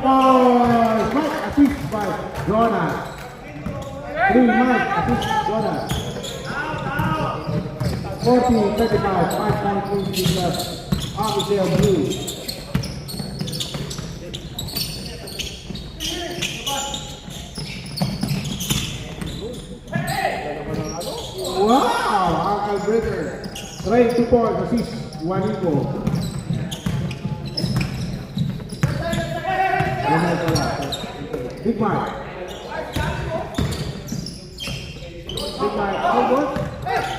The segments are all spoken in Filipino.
points. Mike assist by Jonas. 3 Mike assist Jonas. 40-35, 5.3 left. Official blue. Wow! Uncle Breaker. Try 2 points, assist 1 equal. Big Mike. Big Mike, all good.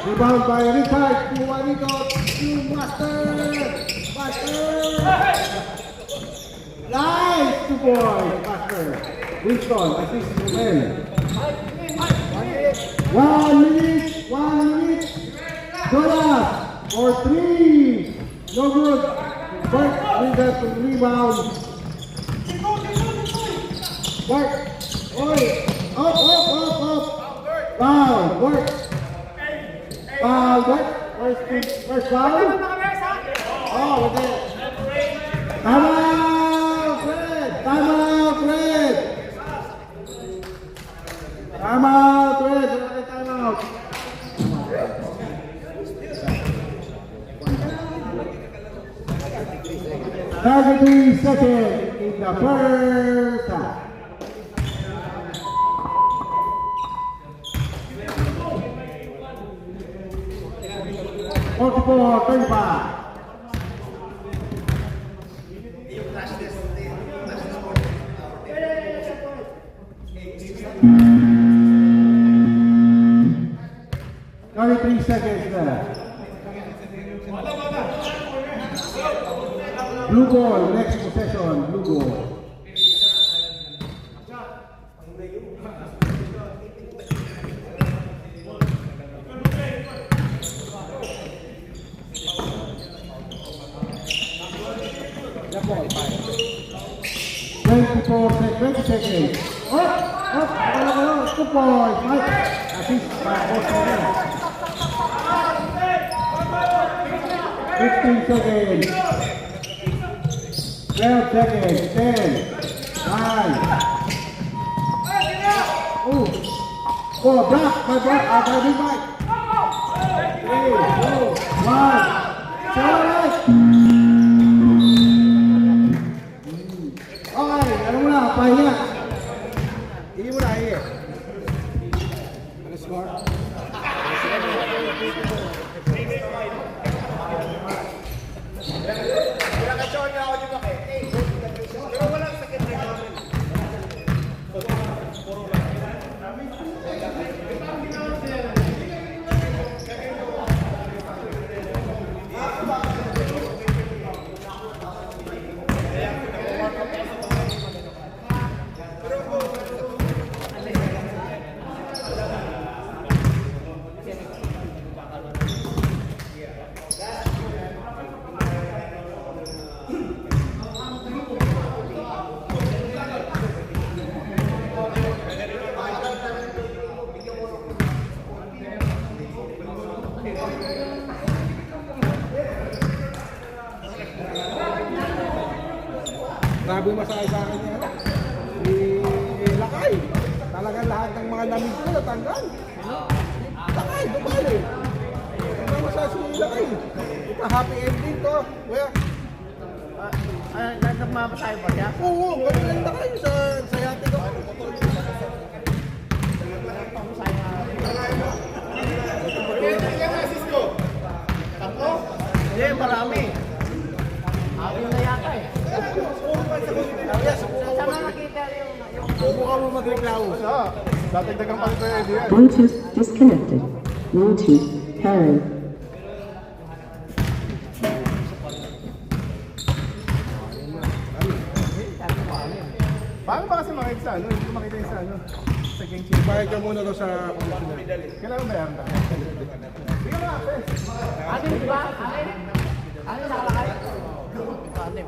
Rebound by Richard. Juanito to Master. Nice 2 points, Master. Winston, assist to men. 1 minute. Jonas for 3. No good. Bart with that rebound. Bart. Oi. Up. Foul. Bart. Foul. Bart. First foul. Oh, okay. Time out, Fred. Time out, Fred. Time out. 33 seconds in the first half. Multiple 35. Three seconds left. Blue ball, next possession, blue ball. Twenty seconds. Up, 2 points. Mike, assist by 15 seconds. 12 seconds. 10, 9. Oh, block by Big Mike. 3, 2, 1. Celebrate. Okay, ano muna, pahinga. Hindi mo na hiya. Ano score? Grabe masaya sa akin niya. Lakay. Talagang lahat ng mga lamig ko natanggal. Lakay, dumali. Ang masaya si Lakay. Ito happy ending to. Kuya. Nagmamasahe ba siya? Oo, maganda kayo sa yate ko. Hindi, marami. Ayaw na yata eh. Saan na nakita yung... Subukan mo magreklamo siya. Datagdagan pa rin tayo. Bluetooth disconnected. Bluetooth pairing. Paano ba kasi makita sa ano? Hindi ko makita yung sa ano. Sa gangster. Bayad ka muna to sa commissioner. Kailangan ba yan? Sige mo natin. Atin, di ba? Atin nakalakay? Atin.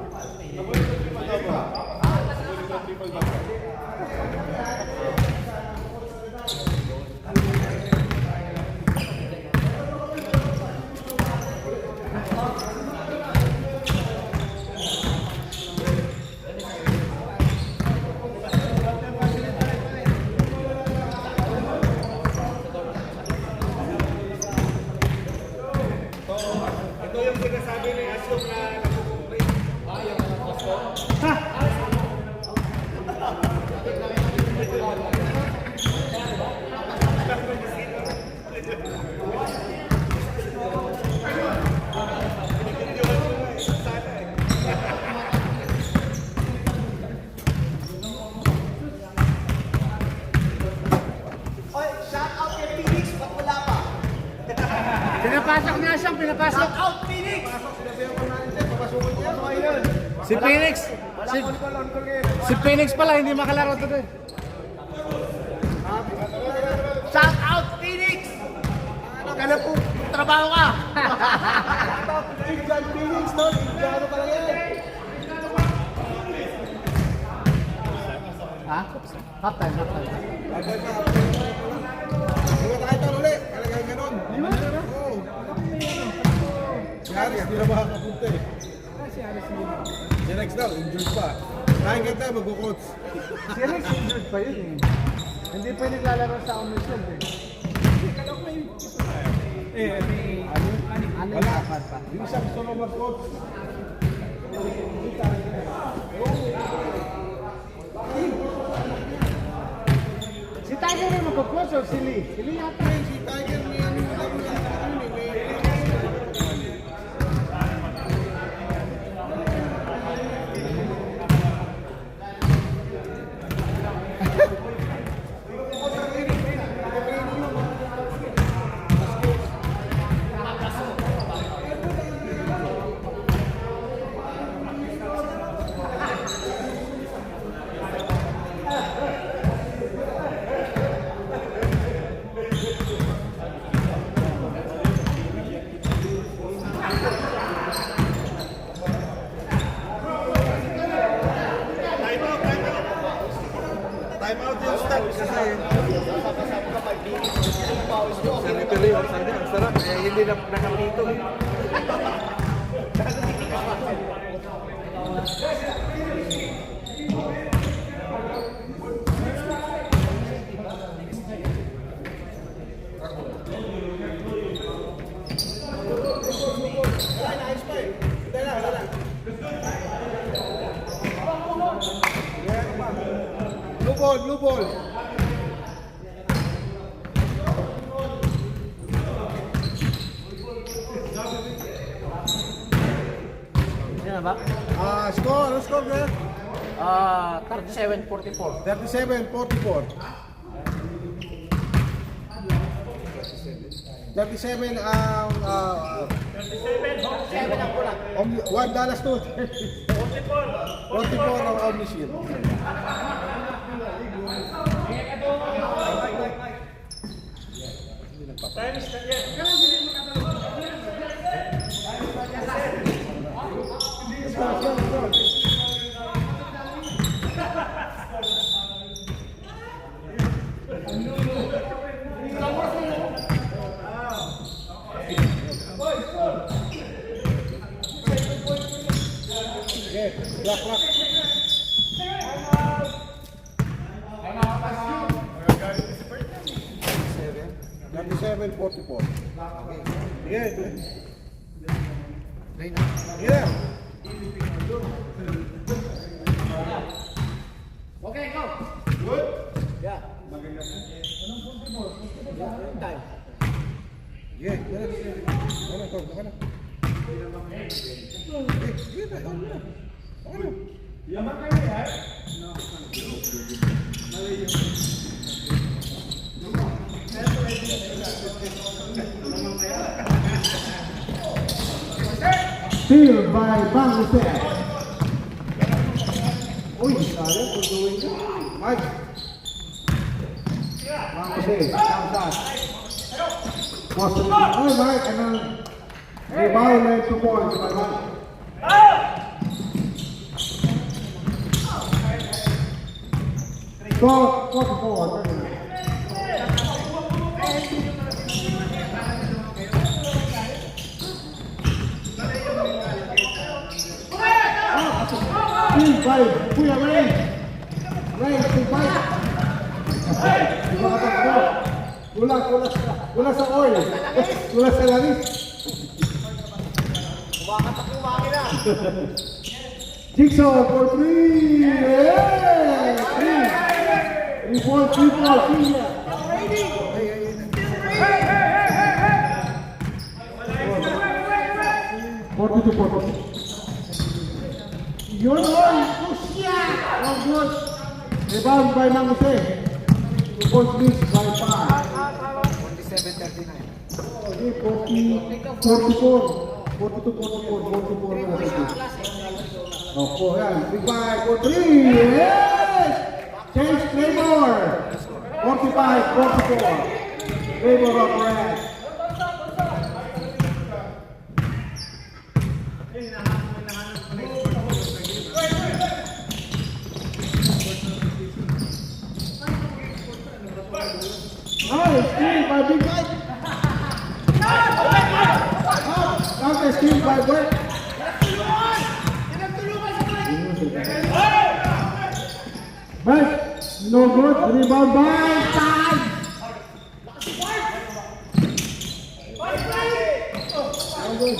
pinapasok. Out, Phoenix! Si Phoenix. Si Phoenix pala, hindi makalaro today. Shout out, Phoenix! Kala po, trabaho ka! Phoenix, no? Gano ka lang yan. Ha? Half time. Huwag tayo talo ulit. Talagang ganon. Oo. Si Aris, di na makakapunta eh. Si Rex daw, injured pa. Kain ka tayo, mag-coach. Si Alex injured pa yun eh. Hindi pa yung naglalaro sa Omerson eh. Ano yung dapat pa? Yung isang gusto mo mag-coach. Si Tiger yung magkuklos o si Lee? Si Lee yata. Si Tiger, may ano yung laro lang sa ano eh. Time out yung start kasi Sabi tuloy, sabi ang sarap, eh, hindi na nakapito. blue ball. Yan na ba? Score, ano score bro? 37-44. 37-44. 37 ang 7 ang kulang. $1 to 44 ang Omni Shield. Clock. 37-44. Yeah. Yeah. Okay, go. Good? Yeah. Time. Yeah. Baka na. Steal by Bangladesh. Uy, sayang kung gawin niya. Mike. Bangladesh, outside. Oh, Mike, and then rebound and 2 points by Mike. Score 44. Steal by Kuya Ray. Ray, steal by. Wala sa oil. Wala sa langis. Kumakatak yung makina. Jigsaw for 3. Yeah! 3. 42-40. Yun oy! Kusya! Oh, good. Rebound by Manguse. 2 points missed by 5. 47-39. Opo, yan. Big five for three. Yes! Change Claymore. 45-44. Claymore of red. Oh, steal by Big Mike. Counter steal by Bert. Bert, no good. Rebound by Time. No good.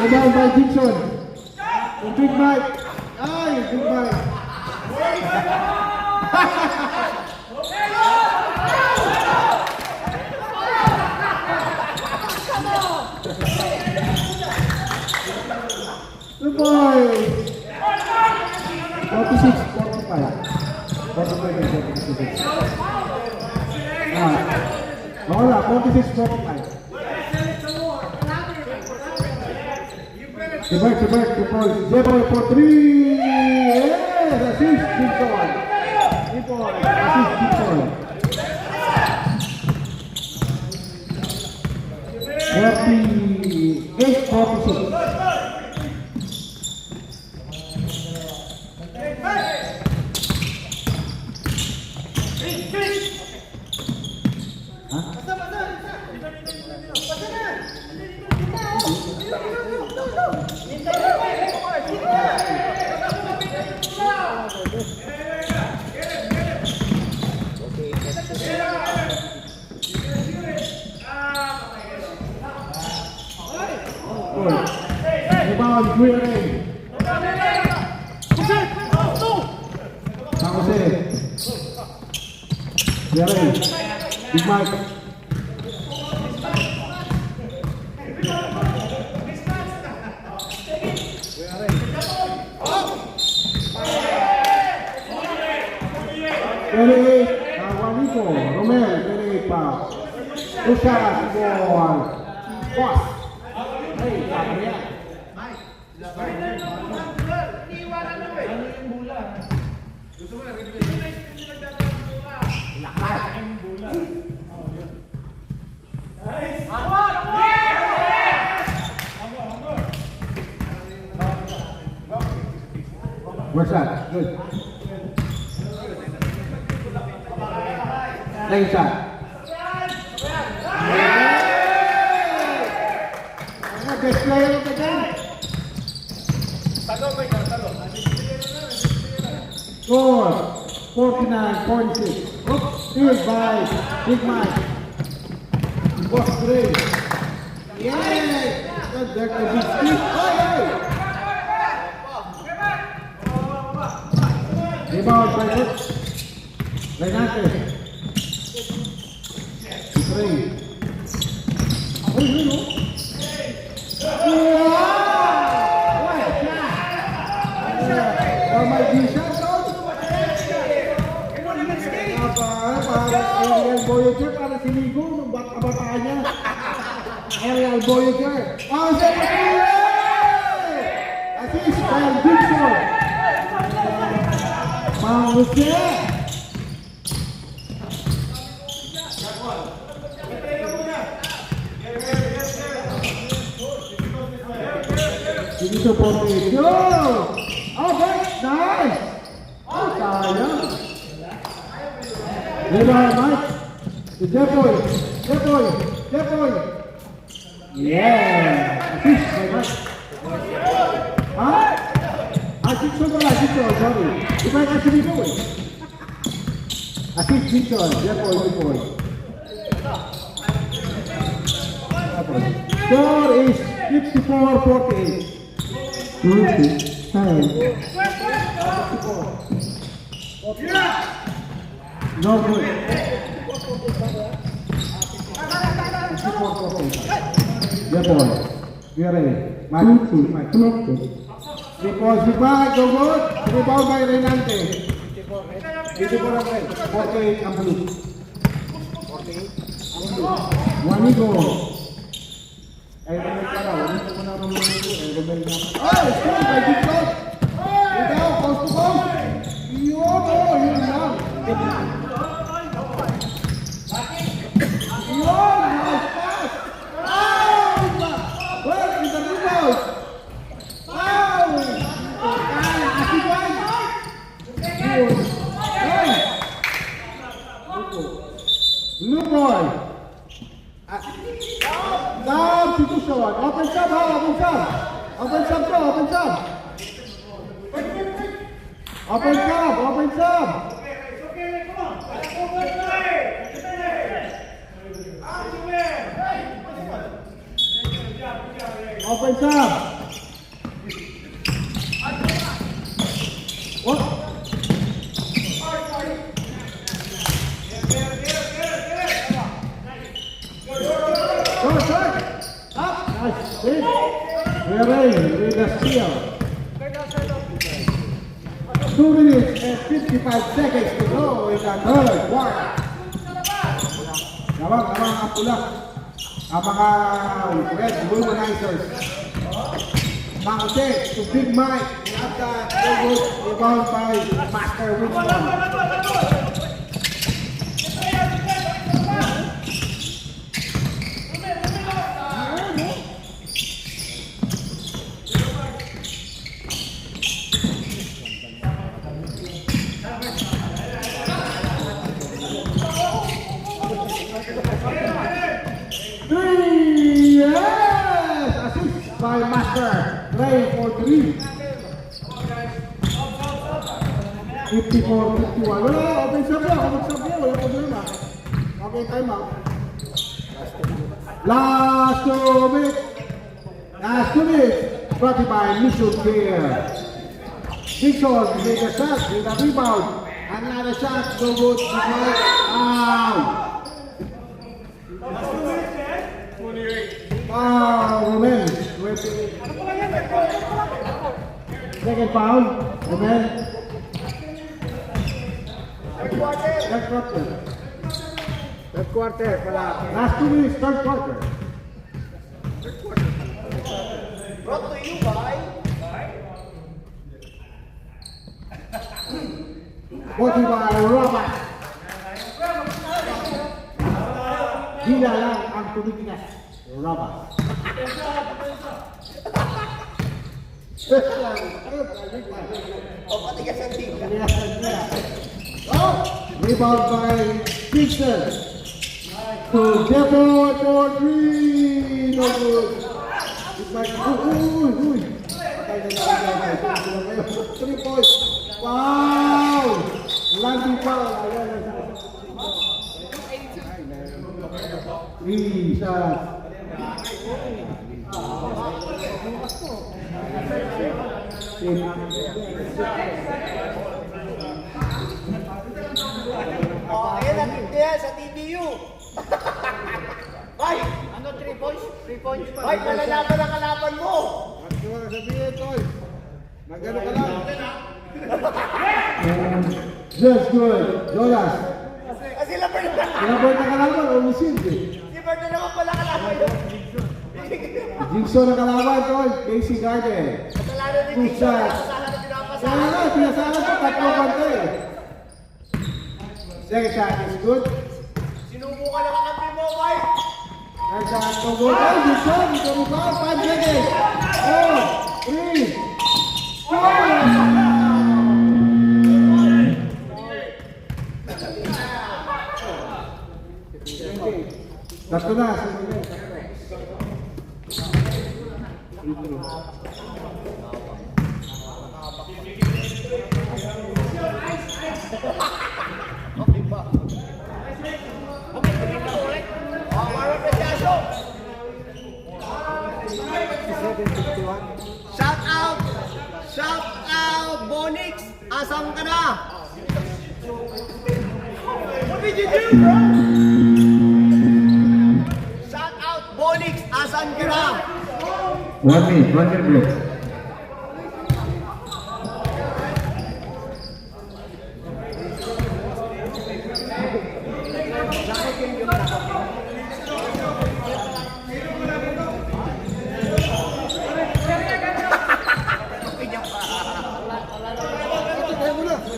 Rebound by Dixon. And Big Mike. Ay, Big Mike. The boys. 46, 45. 45. Wala, 46, 45. Si Bert, Jeboy for 3. Yes, assist, Dixon. 3 points, assist, Dixon. 48, 46. Rebound, Guerrero. San Jose. Guerrero. Big Mike. Juanito, Romel, Pereira, Lucas, ball, Boss. Hey, Gabriel. Where's that? Good. Second shot. Best player of the game. Score 49-46. Oops, steal by Big Mike. Boss 3. Yay! That's a big steal. Oh, yeah! Rebound by Coach. Renate. 3. Aerial Voyager para sinigo nung bata-bata niya. Aerial Voyager. Oh, assist by Dixon. Jose. Dito po ito. Oh, nice. Oh, sayang. Rebound, Mike. To Jeboy. Yeah. Assist by Mike. Huh? Dixon, sorry. Iba yung actually go eh. Assist Dixon. Jeboy. Score is 54-48. Monty, Harry. No good. Jeboy. Mike. Monty, connected. 3 points, Big Mike, no good. Rebound by Renante. Dito po lang rin. 48 ang blue. 48 ang blue. Juanico. Ay, rebel ka raw. Hindi ko na rebel na. Ay, strong by Gibson. Ikaw, coast to coast. Yun, oh, yun lang. Yun, nice pass. Ow! Well, it's a rebound. Ow! Kaya, asipan. Yun. Hey! Blue ball. Substitution. Open sub ha, open sub. Open sub to, open sub. Open sub, open sub. Open sub. What? Nice. Guerrero with the steal. 2 minutes and 55 seconds to go in the third quarter. Gawang ang pula. Ang mga Red Wolverines. Mounted to Big Mike. At the rebound by Master Winston. By Master, Ray for 3. 54-51. Wala, open sub niya, wala problema. Okay, time out. Last 2 minutes. Last 2 minutes. Brought to you by Mission Care. Dixon made a shot with a rebound. Another shot, go good. Out. Roman. Second foul. Roman. Third quarter pala. Last 2 minutes, third quarter. Brought to you by... Brought to you by Robert. Gila lang ang tumitigas. Robert. Rebound by Dixon. To Devo for 3. No good. It's like, 3 points. Wow! Landing foul. 3 shots. Ayan, natindihan sa TBU. Bay! Ano, 3 points? 3 points pa. Bay, malalaban ang kalaban mo! Ano ka sabihin, Toy? Magano ka lang. Just good. Jonas. Kasi laban na. Kalaban na kalaban o misil eh. Si Bert na naman pala kalaban yun. Jigsaw na kalaban, Tol. Casey Garden. Kasalanan ni 2 Dixon. shots. Kasalanan na Kaya pinapasahan. nga, pinasalan ko, 3 bantay. Second shot is good. Sinubukan na kakampi mo, Bay. Third shot, no good. Oh, good shot. Ito mo ba? 5 seconds. 4, 3, 2. Tatlo na. Shout out, Bonix! Asam ka na? What did you do, bro? Shout out, Bonix! Asan ka na? 1 minute break.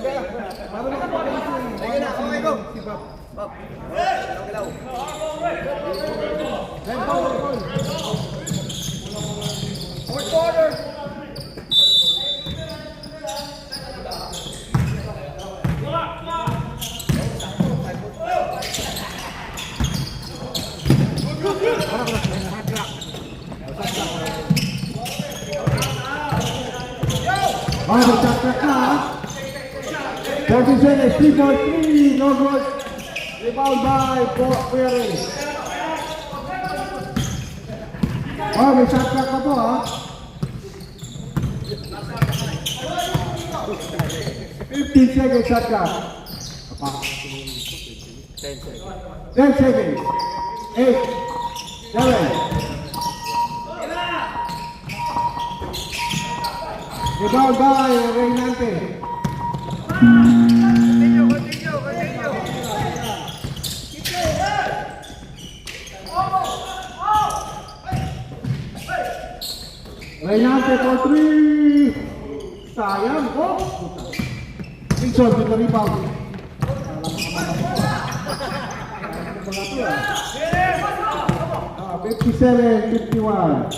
Para makapag-isip. Sige na, okay, go. Si Bob. Bob. Galaw. Then, foul. Fourth quarter. Oh, the shot clock now. 40 seconds, 3.3, no good. Rebound by Perry. Oh, may shot clock pa to, ha? 15 seconds shot clock. 10 seconds. 8, 7. Rebound by Reynante. Continue. Reynante for 3. Sayang, oh. Dixon with the rebound. 57, 51.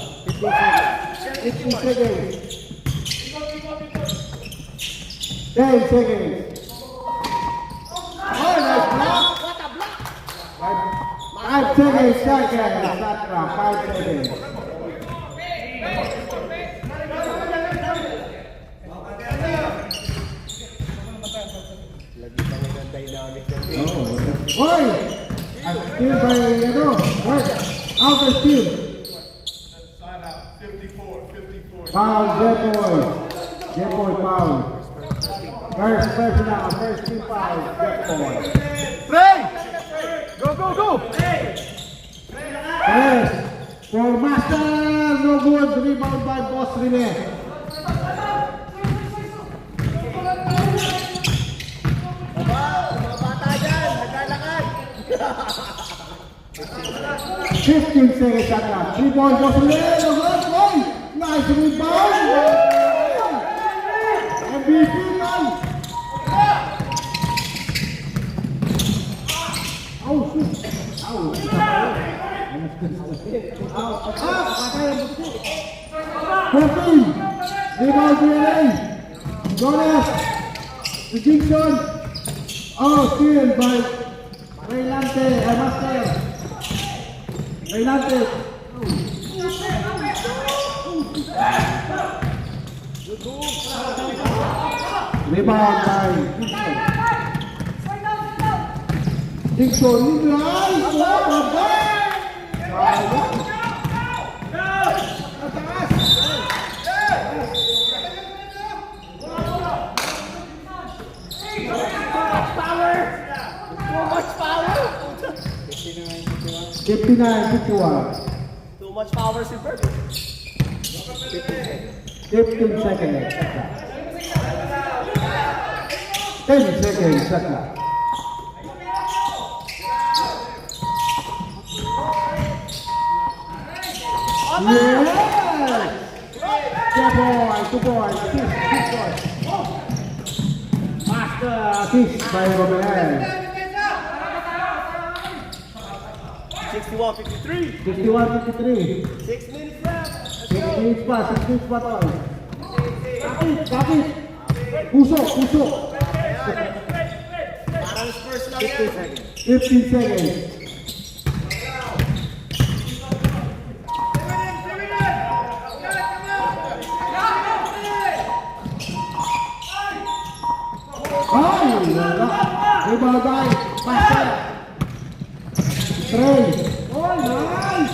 50 seconds. 10 seconds. Oh, nice block. What a block! 5 seconds, second. Shot clock, 5 seconds. Oi! Steal by, work. Outer steal. Foul, Jepoy foul. First personal, first team foul, Jepoy. Play! Go! Yes, for Master, no good. Rebound by Boss Rene. Mga bata dyan, naglalakad. 15 seconds shot clock. 3 points, Boss Rene. No good. Oy! Nice rebound. MVP man. Oh, shoot. Ow. Patay ang buti. 14. Rebound PLA. Jonas. To Dixon. Oh, steal by Reynante. Master. Reynante. Rebound by Dixon. Dixon, nice! Oh, my 59-51. Too much power, Silver. 15 seconds. 10 seconds. Shot clock. Yes! 2 points. Master assist by Robert. 61-53. 61-53. 6 minutes left. 6 minutes pa tol. Kapit. Puso. Parang Spurs lang yan. 15 seconds. Ay! Rebound by Master. 3. Oh, nice!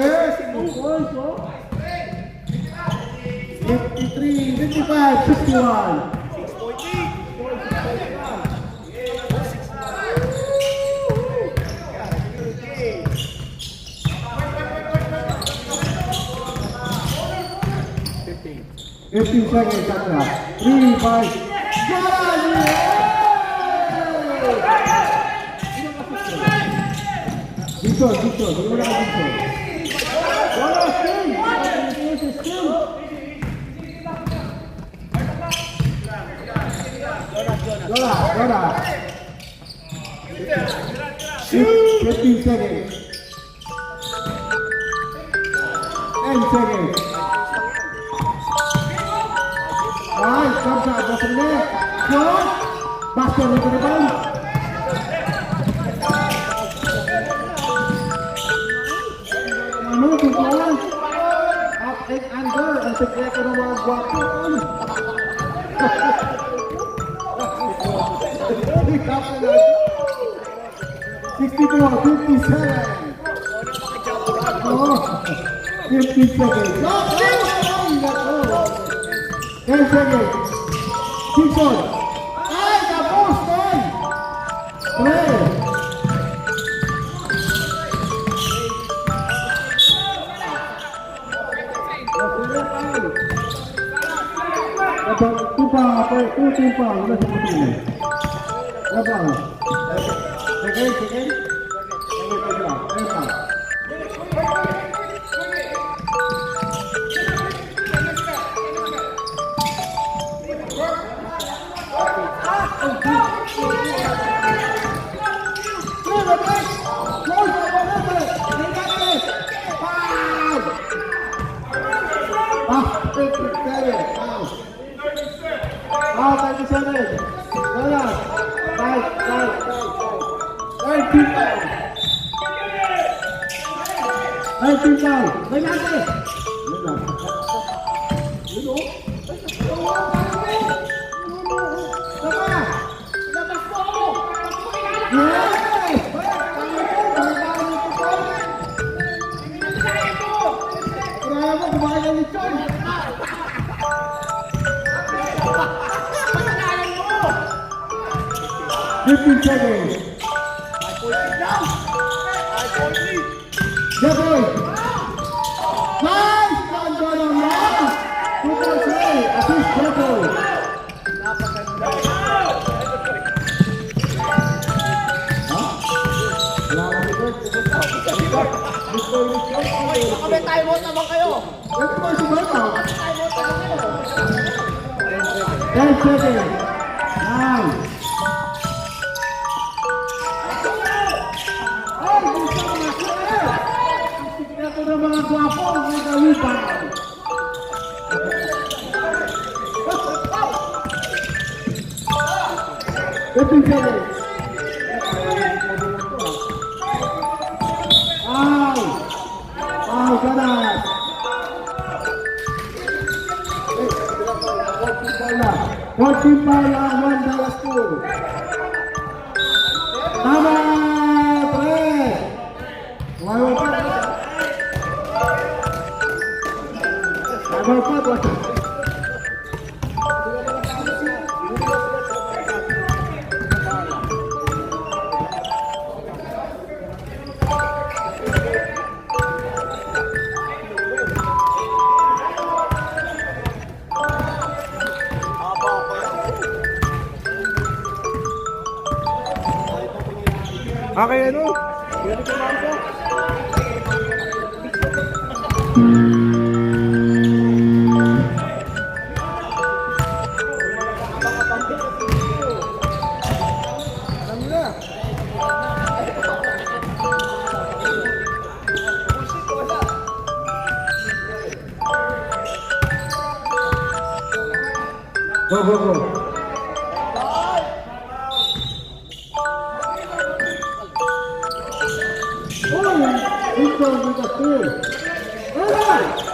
Yes, 2 points, oh. 53, 55, 61. 15 seconds, shot clock. 3, 5. Dixon, bagaimana Dixon? Bola, steal! Dora. 15 seconds. 10 seconds. Right, comes out, that's the net. Shot. Basket into the ball. Ano, tutuan. Up and under. Ang sekreto ng mga gwapo. 62, 57. Oh, 50 seconds. No, 10 seconds. 6 on. Ay, tapos, man. 3. Two team foul. Wala sa putin. Laban. Second. Okay, ano? Pwede ka lang po. Go. With the steal. All right.